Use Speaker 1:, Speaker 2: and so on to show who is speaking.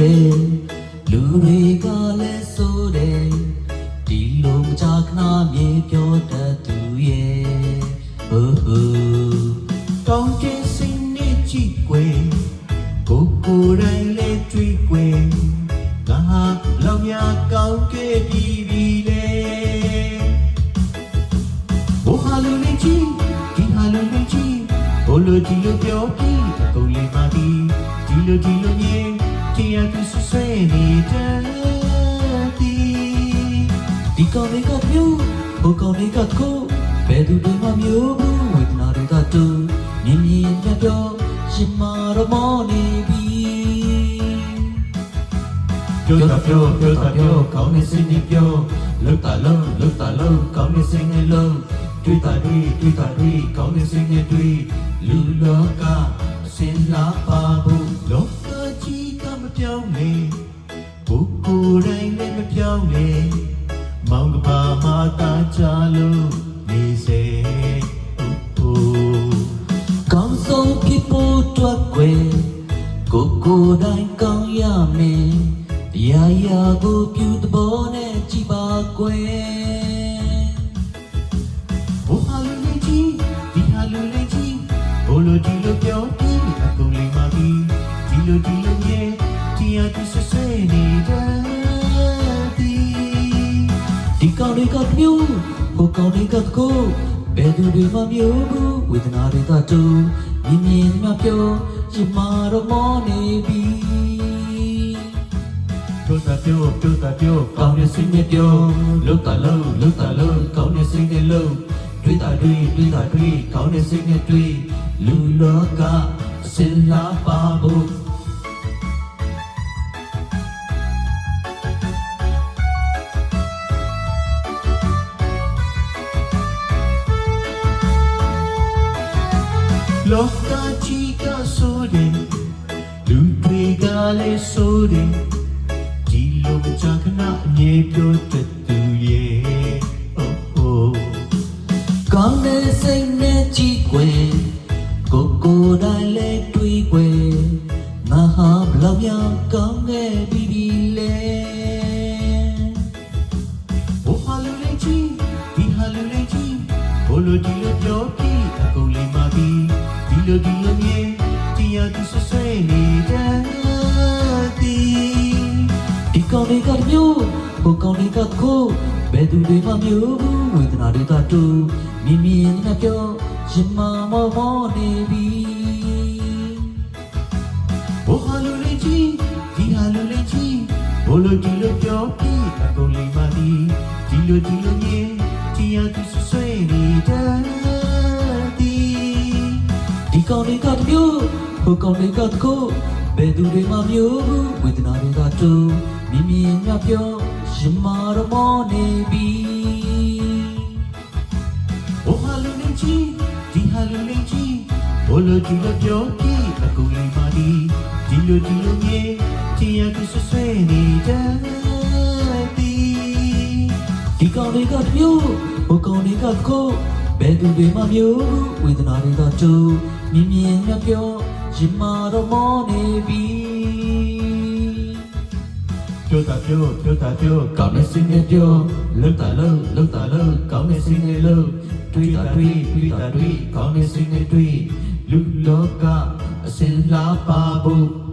Speaker 1: တယ်လူတွေကလည်းဆိုတယ်ဒီလိုမကြခဏမြေပြောတတ်သူရဲ့ဟိုဟိုတောင်းကျစင်းနေကြည့်ကွယ်ကိုတိုင်းလေးတွေ့ကွယ်ငါဟာလောက်များကောင်းခဲ့ပြီလေဘိုးဟာလူလေးကြီးဒီဟာလူလေးကြီးဘိုးလူကြီးလို့ပြောပြီးအကုန်လေးပါပြီးဒီလိုညင်တရားသူဆွေးနေတဲ့ဒီကောင်းလေးကမျိုးဘိုးကောင်းလေးကကိုဘယ်သူတွေမှမျိုးဘူးဝေဒနာတွေကတူမြင်မြင်ပြပြောရှင်မာရမောနေပြီပြောတာပြောကောင်းနေစင်းနေပြောလှုပ်တာလုံးကောင်းနေစင်းနေလုံးတွေ့တာကောင်းနေစင်းနေတွေ့လူလောကအစင်လာပါဘူးလောကကြီးကမပြောင်းလေပုဂ္ဂိုလ်တိုင်းလည်းမပြောင်းလေမောင်ကပါမတာချလို့နေစေကောင်းဆုံးဖြစ်ဖို့အတွက်ွယ်ကိုတိုင်းကောင်းရမယ်ရာကိုပြုသဘောနဲ့ကြည်ပါကွယ်ဘိုးဟာလူလေးကြီးဒီဟာလူလေးကြီးဘိုးလိုဒီလိုပြောပြီးအကုန်လေးမပြီးဒီလိုရဲ့တရားသူဆွေးနေတဲ့ဒီကောင်းတွေကမျိုးဟိုကောင်းတွေကကိုဘယ်သူတွေမှမျိုးဘူးဝေဒနာတွေကတူမြင်မြင်မှပြောရင်မာတော့မောနေပြီပြောတာပြောကောင်းနေစင်းနေပြောလှုပ်တာလုံးကောင်းနေစင်းနေလုံးတွေ့တာကောင်းနေစင်းနေတွေ့လူလောကအစင်လာပါဘူးလောကကြီးကဆိုတယ်လူတွေကလည်းဆိုတယ်ဒီလိုမကြခဏအမြဲပြောတတ်သူရဲ့ကောင်းတဲ့စိတ်နဲ့ကြည့်ွယ်ကိုတိုင်းလည်းတွေ့ွယ်ငါဟာဘလောက်များကောင်းခဲ့ပြီလေဘိုးဟာလူလေးကြီးဒီဟာလူလေးကြီးဘိုးလိုဒီလိုပြောပြီးအကုန်လေးမပြီးဒီလိုမြင်တရားသူဆွေးနေတဲ့ဒီကောင်းတွေကမျိုးဟိုကောင်းတွေကကိုဘယ်သူတွေမှမျိုးဘူးဝေဒနာတွေကတူမြင်မြင်နဲ့ပြောရင်မာမောနေပြီဘိုးဟာလူလေးကြီးဒီဟာလူလေးကြီးဘိုးလိုဒီလိုပြောပြီးအကုန်လေးမပြီးဒီလိုမြင်တရားသူဆွေးနေတဲ့ဒီကောင်းတွေကမျိုးဟိုကောင်းတွေကကိုဘယ်သူတွေမှမျိုးဘူးဝေဒနာတွေကတူမြင်မြင်များပြောရင်မာတော့မောနေပြီဘိုးဟာလူလေးကြီးဒီဟာလူလေးကြီးဘိုးလိုဒီလိုပြောပြီးအကုန်လေးပါဒီလိုမြင်တရားသူဆွေးနေတဲ့ဒီကောင်းတွေကမျိုးဟိုကောင်းတွေကကိုဘယ်သူတွေမှမျိုးဝေဒနာတွေကတူမြင်မြင်များပြောရင်မာတော့မောနေပြီပြောတာပြောကောင်းနေစင်းနေပြောလှုပ်တာလုံးကောင်းနေစင်းနေလုံးတွေ့တာကောင်းနေစင်းနေတွေ့လူလောကအစင်လာပါဘူး